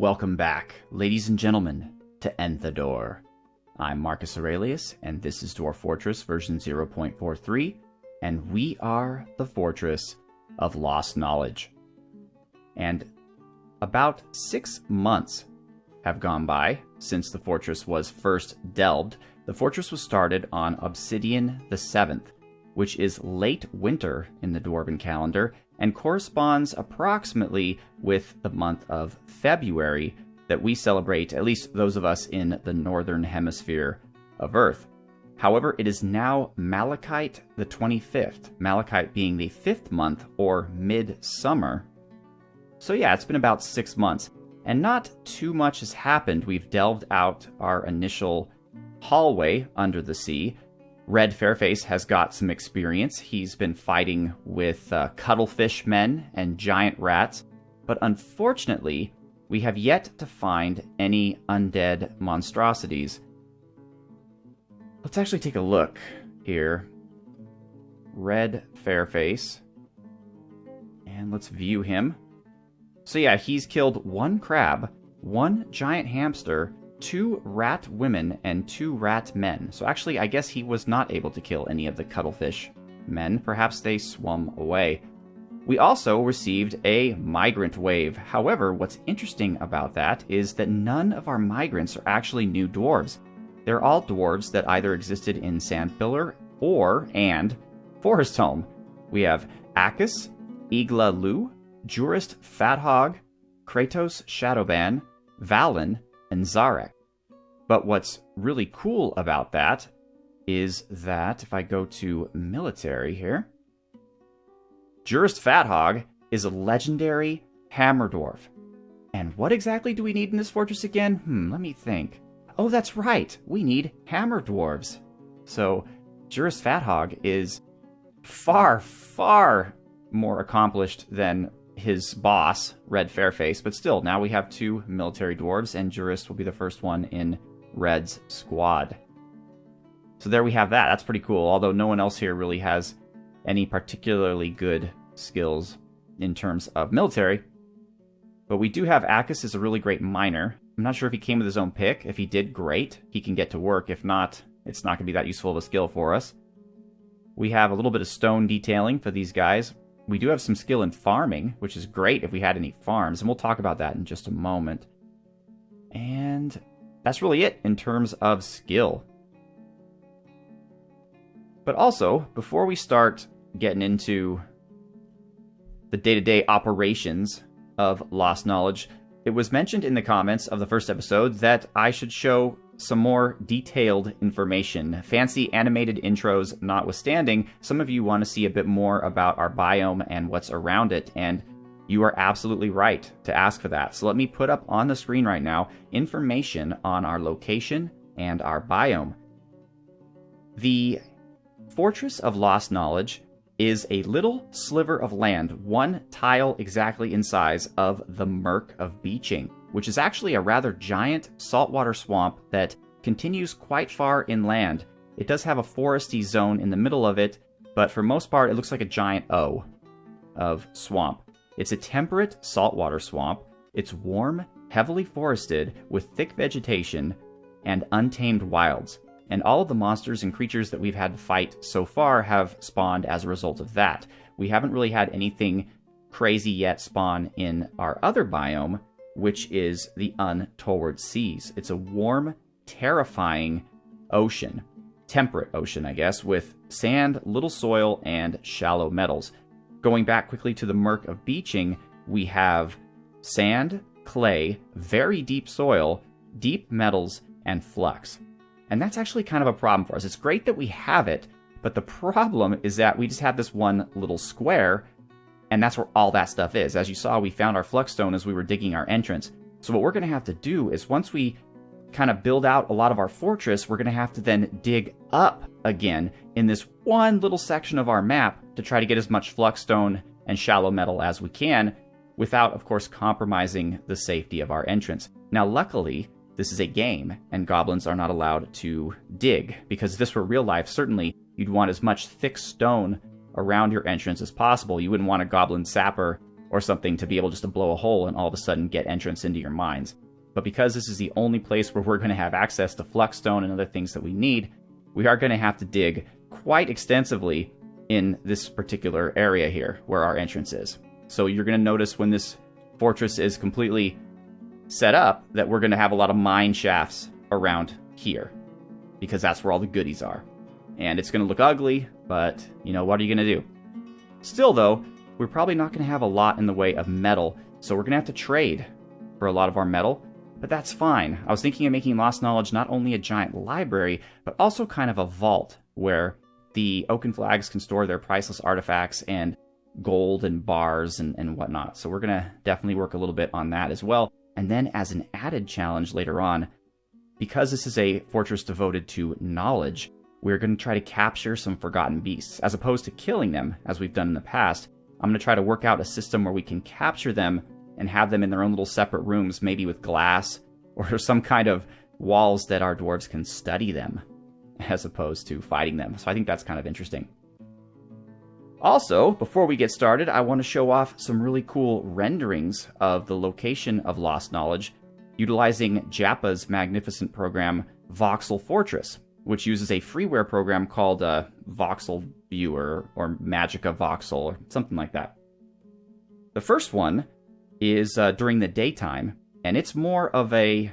Welcome back, ladies and gentlemen, to Enthador. I'm Marcus Aurelius, and this is Dwarf Fortress version 0.43, and we are the Fortress of Lostknowledge. And about 6 months have gone by since the fortress was first delved. The fortress was started on Obsidian the 7th, which is late winter in the Dwarven calendar, and corresponds approximately with the month of February that we celebrate, at least those of us in the northern hemisphere of Earth. However, it is now Malachite the 25th, Malachite being the 5th month, or midsummer. So yeah, it's been about 6 months, and not too much has happened. We've delved out our initial hallway under the sea. Red Fairface has got some experience. He's been fighting with cuttlefish men and giant rats, but unfortunately, we have yet to find any undead monstrosities. Let's actually take a look here. Red Fairface. And let's view him. So yeah, he's killed 1 crab, 1 giant hamster, 2 rat women, and 2 rat men. So actually, I guess he was not able to kill any of the cuttlefish men. Perhaps they swum away. We also received a migrant wave. However, what's interesting about that is that none of our migrants are actually new dwarves. They're all dwarves that either existed in Sandpillar and Forest Home. We have Akis, Igla Lu, Jurist Fathog, Kratos Shadowban, Valen, and Zarek. But what's really cool about that is that if I go to military here, Jurist Fathog is a legendary hammer dwarf. And what exactly do we need in this fortress again? Let me think. Oh, that's right. We need hammer dwarves. So Jurist Fathog is far, far more accomplished than his boss, Red Fairface, but still, now we have 2 military dwarves, and Jurist will be the first one in Red's squad. So there we have that. That's pretty cool, although no one else here really has any particularly good skills in terms of military. But we do have Akis as a really great miner. I'm not sure if he came with his own pick. If he did, great. He can get to work. If not, it's not going to be that useful of a skill for us. We have a little bit of stone detailing for these guys. We do have some skill in farming, which is great if we had any farms, and we'll talk about that in just a moment. And that's really it in terms of skill. But also, before we start getting into the day-to-day operations of Lostknowledge, it was mentioned in the comments of the first episode that I should show some more detailed information. Fancy animated intros notwithstanding, some of you want to see a bit more about our biome and what's around it, and you are absolutely right to ask for that. So let me put up on the screen right now information on our location and our biome. The Fortress of Lostknowledge is a little sliver of land, 1 tile exactly in size, of the Murk of Beaching, which is actually a rather giant saltwater swamp that continues quite far inland. It does have a foresty zone in the middle of it, but for most part it looks like a giant O of swamp. It's a temperate saltwater swamp. It's warm, heavily forested, with thick vegetation and untamed wilds. And all of the monsters and creatures that we've had to fight so far have spawned as a result of that. We haven't really had anything crazy yet spawn in our other biome, which is the Untoward Seas. It's a warm, terrifying ocean. Temperate ocean, I guess, with sand, little soil, and shallow metals. Going back quickly to the Murk of Beaching, we have sand, clay, very deep soil, deep metals, and flux. And that's actually kind of a problem for us. It's great that we have it, but the problem is that we just have this one little square, and that's where all that stuff is. As you saw, we found our flux-stone as we were digging our entrance. So what we're going to have to do is once we kind of build out a lot of our fortress, we're going to have to then dig up again in this one little section of our map to try to get as much flux-stone and shallow metal as we can, without, of course, compromising the safety of our entrance. Now, luckily, this is a game, and goblins are not allowed to dig, because if this were real life, certainly you'd want as much thick stone around your entrance as possible. You wouldn't want a goblin sapper or something to be able just to blow a hole and all of a sudden get entrance into your mines. But because this is the only place where we're going to have access to flux-stone and other things that we need, we are going to have to dig quite extensively in this particular area here where our entrance is. So you're going to notice when this fortress is completely set up that we're going to have a lot of mine shafts around here, because that's where all the goodies are. And it's going to look ugly, but, you know, what are you going to do? Still, though, we're probably not going to have a lot in the way of metal, so we're going to have to trade for a lot of our metal, but that's fine. I was thinking of making Lostknowledge not only a giant library, but also kind of a vault where the Oaken Flags can store their priceless artifacts and gold and bars and whatnot. So we're going to definitely work a little bit on that as well. And then as an added challenge later on, because this is a fortress devoted to knowledge, we're going to try to capture some forgotten beasts. As opposed to killing them, as we've done in the past, I'm going to try to work out a system where we can capture them and have them in their own little separate rooms, maybe with glass or some kind of walls that our dwarves can study them, as opposed to fighting them. So I think that's kind of interesting. Also, before we get started, I want to show off some really cool renderings of the location of Lostknowledge, utilizing Jappa's magnificent program, Voxel Fortress, which uses a freeware program called Voxel Viewer or Magica Voxel or something like that. The first one is during the daytime, and it's more of a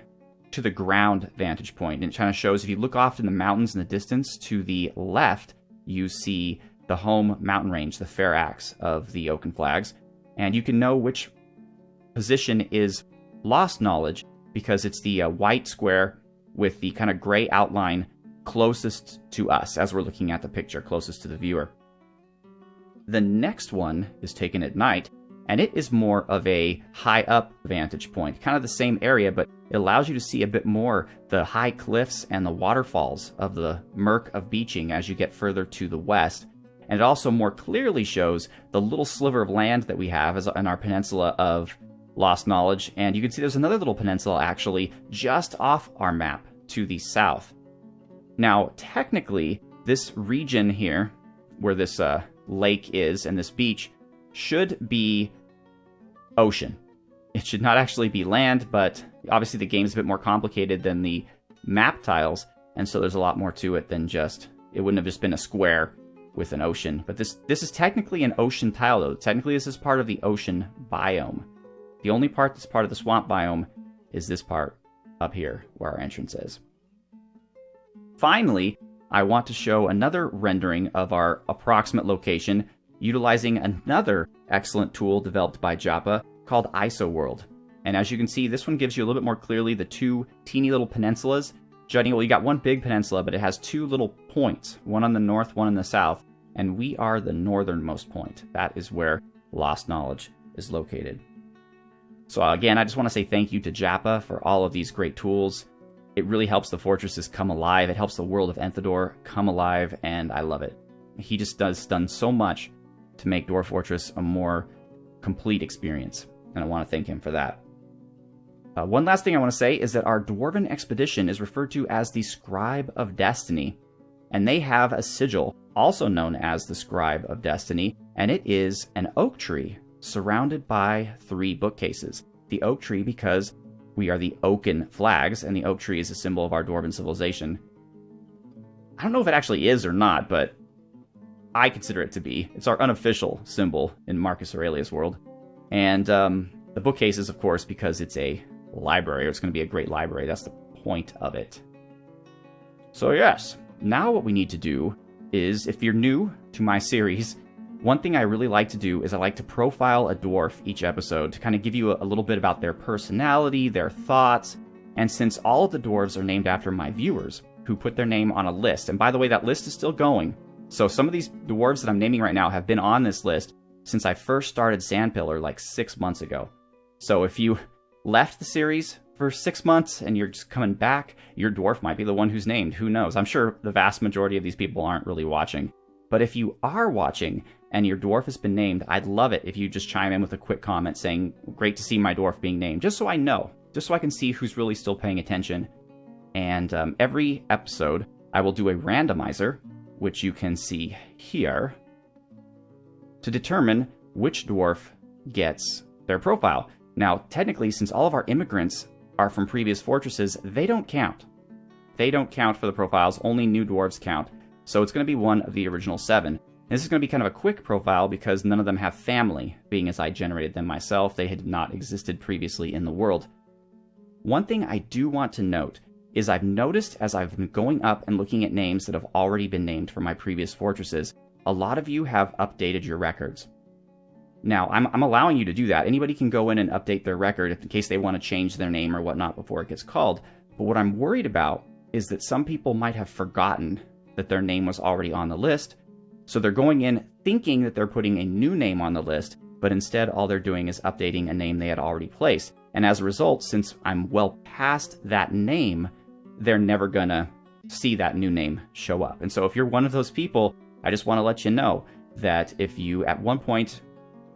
to-the-ground vantage point. And it kind of shows, if you look off in the mountains in the distance, to the left, you see the home mountain range, the fair axe of the Oaken Flags. And you can know which position is Lostknowledge because it's the white square with the kind of gray outline closest to us as we're looking at the picture, closest to the viewer. The next one is taken at night, and it is more of a high-up vantage point, kind of the same area, but it allows you to see a bit more the high cliffs and the waterfalls of the Murk of Beaching as you get further to the west. And it also more clearly shows the little sliver of land that we have in our peninsula of Lostknowledge. And you can see there's another little peninsula actually just off our map to the south. Now, technically, this region here, where this lake is and this beach, should be ocean. It should not actually be land, but obviously the game's a bit more complicated than the map tiles, and so there's a lot more to it than just, it wouldn't have just been a square with an ocean. But this is technically an ocean tile, though. Technically, this is part of the ocean biome. The only part that's part of the swamp biome is this part up here, where our entrance is. Finally, I want to show another rendering of our approximate location utilizing another excellent tool developed by Jappa called IsoWorld. And as you can see, this one gives you a little bit more clearly the two teeny little peninsulas jutting. Well, you got one big peninsula, but it has two little points, one on the north, one in the south, and we are the northernmost point. That is where Lostknowledge is located. So again, I just want to say thank you to Jappa for all of these great tools. It really helps the fortresses come alive. It helps the world of Enthador come alive, and I love it. He just done so much to make Dwarf Fortress a more complete experience, and I want to thank him for that. One last thing I want to say is that our Dwarven expedition is referred to as the Scribe of Destiny, and they have a sigil, also known as the Scribe of Destiny, and it is an oak tree surrounded by 3 bookcases. The oak tree because we are the Oaken Flags, and the oak tree is a symbol of our Dwarven civilization. I don't know if it actually is or not, but I consider it to be. It's our unofficial symbol in Marcus Aurelius' world. And the bookcases, of course, because it's a library, or it's going to be a great library. That's the point of it. So yes, now what we need to do is, if you're new to my series, one thing I really like to do is I like to profile a dwarf each episode to kind of give you a little bit about their personality, their thoughts, and since all of the dwarves are named after my viewers, who put their name on a list, and by the way, that list is still going. So some of these dwarves that I'm naming right now have been on this list since I first started Sandpillar like 6 months ago. So if you left the series for 6 months and you're just coming back, your dwarf might be the one who's named. Who knows? I'm sure the vast majority of these people aren't really watching. But if you are watching and your dwarf has been named, I'd love it if you just chime in with a quick comment saying, great to see my dwarf being named, just so I know, just so I can see who's really still paying attention. And every episode, I will do a randomizer, which you can see here, to determine which dwarf gets their profile. Now, technically, since all of our immigrants are from previous fortresses, they don't count. They don't count for the profiles, only new dwarves count. So it's going to be one of the original 7. And this is going to be kind of a quick profile because none of them have family, being as I generated them myself. They had not existed previously in the world. One thing I do want to note is I've noticed as I've been going up and looking at names that have already been named for my previous fortresses, a lot of you have updated your records. Now, I'm allowing you to do that. Anybody can go in and update their record in case they want to change their name or whatnot before it gets called. But what I'm worried about is that some people might have forgotten that their name was already on the list. So they're going in thinking that they're putting a new name on the list, but instead all they're doing is updating a name they had already placed. And as a result, since I'm well past that name, they're never gonna see that new name show up. And so if you're one of those people, I just want to let you know that if you at one point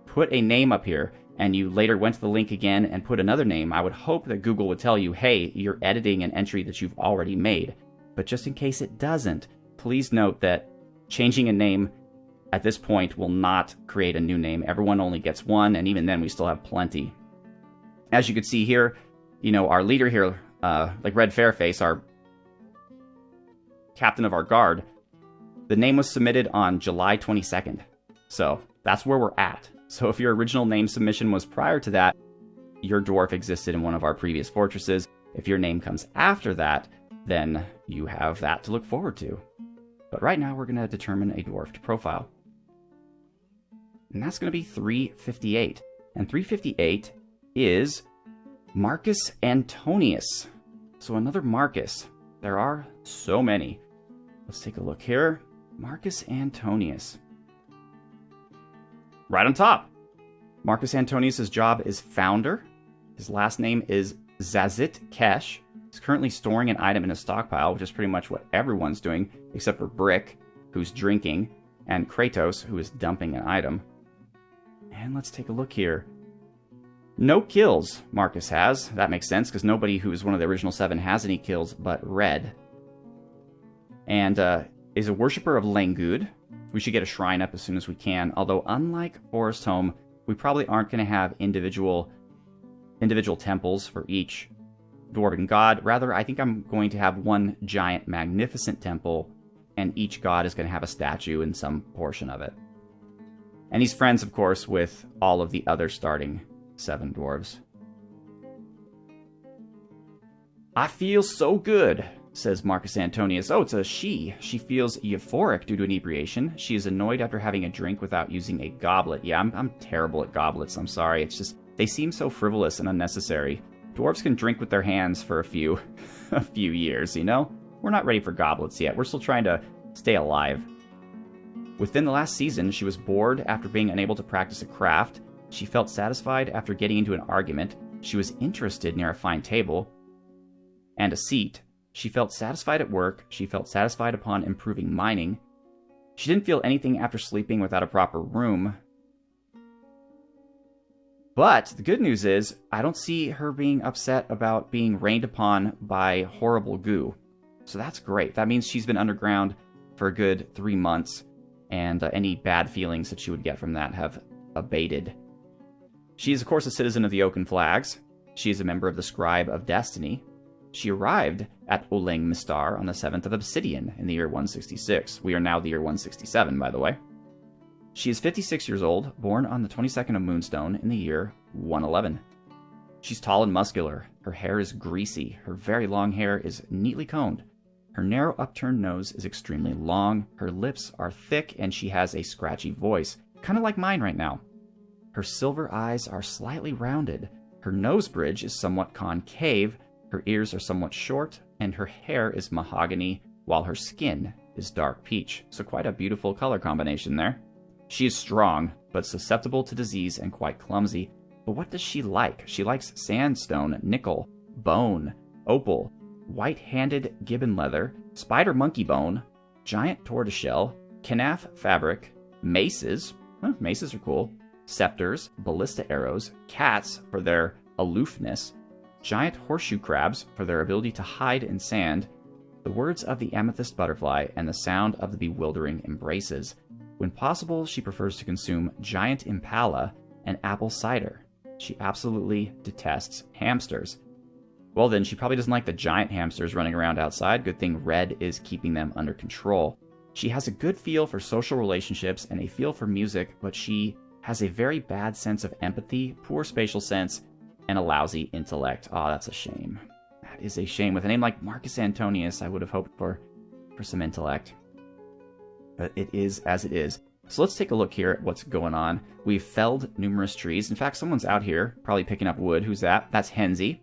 put a name up here and you later went to the link again and put another name, I would hope that Google would tell you, hey, you're editing an entry that you've already made. But just in case it doesn't, please note that changing a name at this point will not create a new name. Everyone only gets one, and even then we still have plenty. As you can see here, our leader here, like Red Fairface, our captain of our guard, the name was submitted on July 22nd. So that's where we're at. So if your original name submission was prior to that, your dwarf existed in one of our previous fortresses. If your name comes after that, then you have that to look forward to. But right now we're going to determine a dwarf profile. And that's going to be 358. And 358 is Marcus Antonius. So another Marcus. There are so many. Let's take a look here. Marcus Antonius. Right on top. Marcus Antonius' job is founder. His last name is Zazit Kesh. He's currently storing an item in a stockpile, which is pretty much what everyone's doing, except for Brick, who's drinking, and Kratos, who is dumping an item. And let's take a look here. No kills Marcus has. That makes sense, because nobody who is one of the original 7 has any kills but Red. And is a worshiper of Langud. We should get a shrine up as soon as we can, although unlike Forest Home, we probably aren't going to have individual temples for each dwarven god. Rather, I think I'm going to have one giant magnificent temple, and each god is going to have a statue in some portion of it. And he's friends, of course, with all of the other starting 7 dwarves. I feel so good, says Marcus Antonius. Oh, it's a she. She feels euphoric due to inebriation. She is annoyed after having a drink without using a goblet. Yeah, I'm terrible at goblets. I'm sorry. It's just, they seem so frivolous and unnecessary. Dwarves can drink with their hands for a few years, We're not ready for goblets yet. We're still trying to stay alive. Within the last season, she was bored after being unable to practice a craft. She felt satisfied after getting into an argument. She was interested near a fine table and a seat. She felt satisfied at work. She felt satisfied upon improving mining. She didn't feel anything after sleeping without a proper room. But the good news is, I don't see her being upset about being rained upon by horrible goo. So that's great. That means she's been underground for a good 3 months, and any bad feelings that she would get from that have abated. She is, of course, a citizen of the Oaken Flags. She is a member of the Scribe of Destiny. She arrived at Oleng Mistar on the 7th of Obsidian in the year 166. We are now the year 167, by the way. She is 56 years old, born on the 22nd of Moonstone in the year 111. She's tall and muscular. Her hair is greasy. Her very long hair is neatly combed. Her narrow upturned nose is extremely long. Her lips are thick, and she has a scratchy voice, kind of like mine right now. Her silver eyes are slightly rounded. Her nose bridge is somewhat concave. Her ears are somewhat short, and her hair is mahogany, while her skin is dark peach. So quite a beautiful color combination there. She is strong, but susceptible to disease and quite clumsy. But what does she like? She likes sandstone, nickel, bone, opal, white-handed gibbon leather, spider monkey bone, giant tortoiseshell, kenaf fabric, maces, maces are cool, scepters, ballista arrows, cats for their aloofness, giant horseshoe crabs for their ability to hide in sand, the words of the amethyst butterfly, and the sound of the bewildering embraces. When possible, she prefers to consume giant impala and apple cider. She absolutely detests hamsters. Well then, she probably doesn't like the giant hamsters running around outside. Good thing Red is keeping them under control. She has a good feel for social relationships and a feel for music, but she has a very bad sense of empathy, poor spatial sense, and a lousy intellect. Oh, that's a shame. That is a shame. With a name like Marcus Antonius, I would have hoped for some intellect. But it is as it is. So let's take a look here at what's going on. We've felled numerous trees. In fact, someone's out here, probably picking up wood. Who's that? That's Henzy.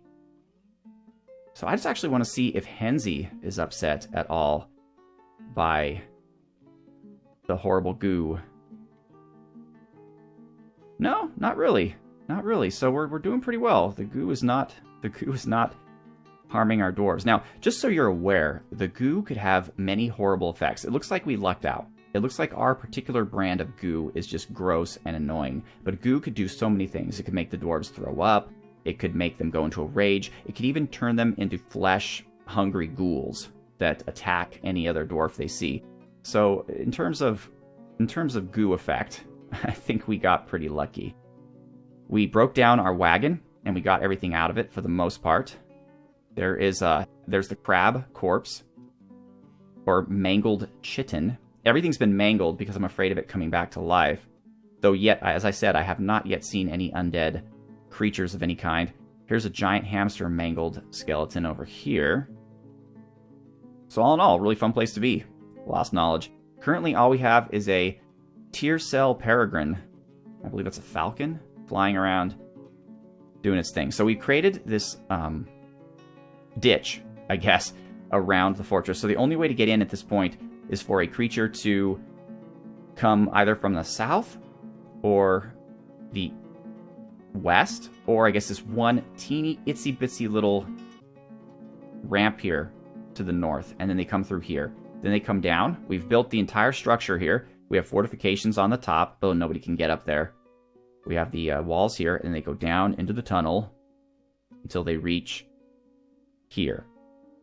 So I just actually want to see if Henzy is upset at all by the horrible goo. No, not really. Not really. So we're doing pretty well. The goo is not harming our dwarves. Now, just so you're aware, the goo could have many horrible effects. It looks like we lucked out. It looks like our particular brand of goo is just gross and annoying. But goo could do so many things. It could make the dwarves throw up. It could make them go into a rage. It could even turn them into flesh-hungry ghouls that attack any other dwarf they see. So in terms of goo effect, I think we got pretty lucky. We broke down our wagon and we got everything out of it for the most part. There's the crab corpse, or mangled chitin. Everything's been mangled because I'm afraid of it coming back to life. Though yet, as I said, I have not yet seen any undead creatures of any kind. Here's a giant hamster mangled skeleton over here. So all in all, really fun place to be. Lostknowledge. Currently, all we have is a Tearcell peregrine. I believe that's a falcon flying around doing its thing. So we created this ditch, I guess, around the fortress. So the only way to get in at this point is for a creature to come either from the south or the west, or I guess this one teeny itsy bitsy little ramp here to the north, and then they come through here. Then they come down. We've built the entire structure here. We have fortifications on the top, though nobody can get up there. We have the walls here, and they go down into the tunnel until they reach here.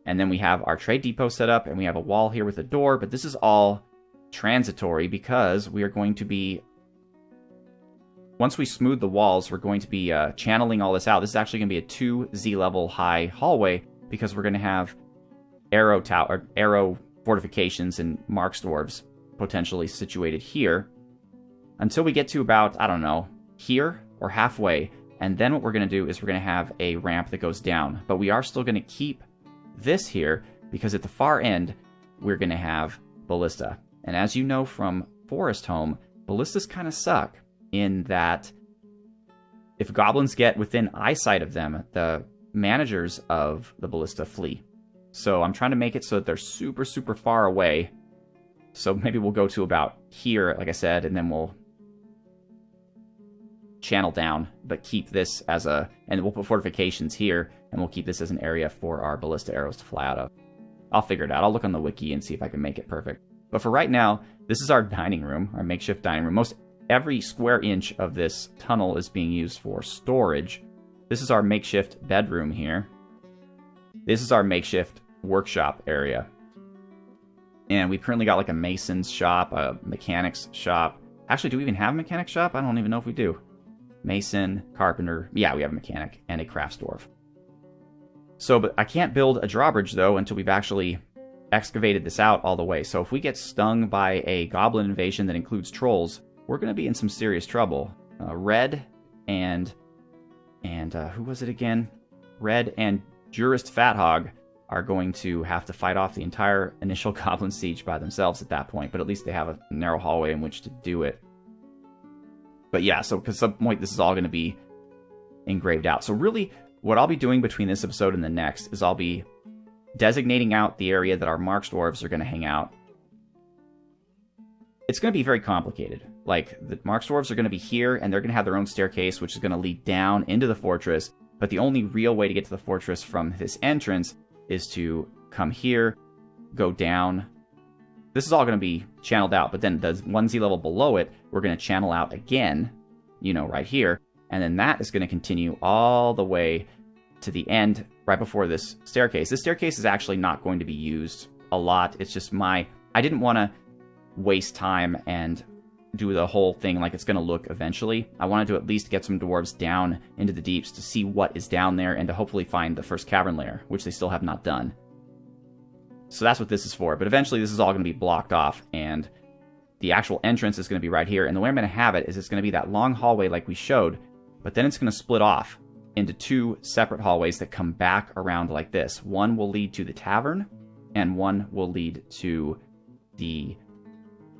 And then we have our trade depot set up, and we have a wall here with a door, but this is all transitory because we are going to be... Once we smooth the walls, we're going to be channeling all this out. This is actually going to be a 2 Z-level high hallway because we're going to have arrow fortifications and marks dwarves potentially situated here until we get to about, I don't know, here or halfway. And then what we're going to do is we're going to have a ramp that goes down. But we are still going to keep this here because at the far end, we're going to have ballista. And as you know from Forest Home, ballistas kind of suck in that if goblins get within eyesight of them, the managers of the ballista flee. So I'm trying to make it so that they're super, super far away. So maybe we'll go to about here, like I said, and then we'll channel down, but keep this as a... And we'll put fortifications here, and we'll keep this as an area for our ballista arrows to fly out of. I'll figure it out. I'll look on the wiki and see if I can make it perfect. But for right now, this is our dining room, our makeshift dining room. Most every square inch of this tunnel is being used for storage. This is our makeshift bedroom here. This is our makeshift workshop area. And we've currently got like a mason's shop, a mechanic's shop. Actually, do we even have a mechanic's shop? I don't even know if we do. Mason, carpenter. Yeah, we have a mechanic and a crafts dwarf. So, but I can't build a drawbridge, though, until we've actually excavated this out all the way. So if we get stung by a goblin invasion that includes trolls, we're going to be in some serious trouble. Red and who was it again? Red and Jurist Fathog are going to have to fight off the entire initial goblin siege by themselves at that point, but at least they have a narrow hallway in which to do it. But yeah, so at some point this is all going to be engraved out. So really, what I'll be doing between this episode and the next is I'll be designating out the area that our marks dwarves are going to hang out. It's going to be very complicated. Like, the marks dwarves are going to be here, and they're going to have their own staircase, which is going to lead down into the fortress. But the only real way to get to the fortress from this entrance is to come here, go down. This is all going to be channeled out, but then the 1Z level below it, we're going to channel out again, you know, right here. And then that is going to continue all the way to the end, right before this staircase. This staircase is actually not going to be used a lot. It's just I didn't want to waste time and do the whole thing like it's going to look eventually. I wanted to at least get some dwarves down into the deeps to see what is down there and to hopefully find the first cavern layer, which they still have not done. So that's what this is for. But eventually this is all going to be blocked off, and the actual entrance is going to be right here. And the way I'm going to have it is it's going to be that long hallway like we showed, but then it's going to split off into two separate hallways that come back around like this. One will lead to the tavern, and one will lead to the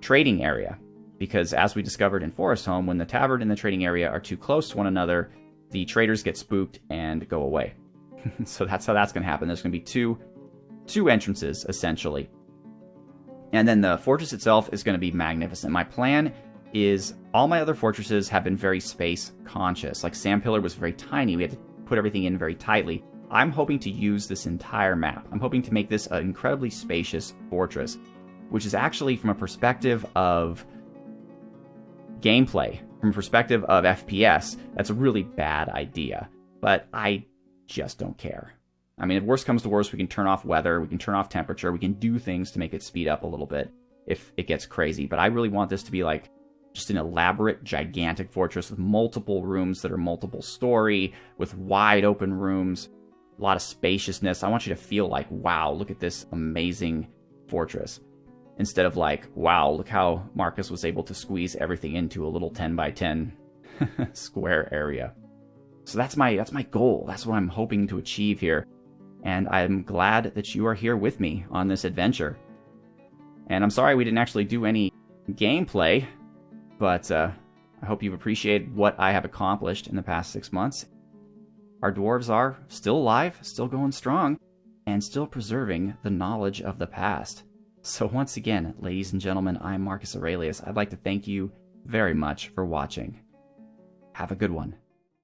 trading area. Because as we discovered in Forest Home, when the tavern and the trading area are too close to one another, the traders get spooked and go away. So that's how that's going to happen. There's going to be two entrances, essentially. And then the fortress itself is going to be magnificent. My plan is all my other fortresses have been very space conscious. Like Sandpillar was very tiny. We had to put everything in very tightly. I'm hoping to use this entire map. I'm hoping to make this an incredibly spacious fortress, which is actually from a perspective of gameplay, from a perspective of FPS, that's a really bad idea. But I just don't care. I mean, if worst comes to worst, we can turn off weather, we can turn off temperature, we can do things to make it speed up a little bit if it gets crazy. But I really want this to be like just an elaborate, gigantic fortress with multiple rooms that are multiple story, with wide open rooms, a lot of spaciousness. I want you to feel like, wow, look at this amazing fortress. Instead of like, wow, look how Marcus was able to squeeze everything into a little 10 by 10 square area. So that's my goal. That's what I'm hoping to achieve here. And I'm glad that you are here with me on this adventure. And I'm sorry we didn't actually do any gameplay, but I hope you've appreciated what I have accomplished in the past 6 months. Our dwarves are still alive, still going strong, and still preserving the knowledge of the past. So once again, ladies and gentlemen, I'm Marcus Aurelius. I'd like to thank you very much for watching. Have a good one.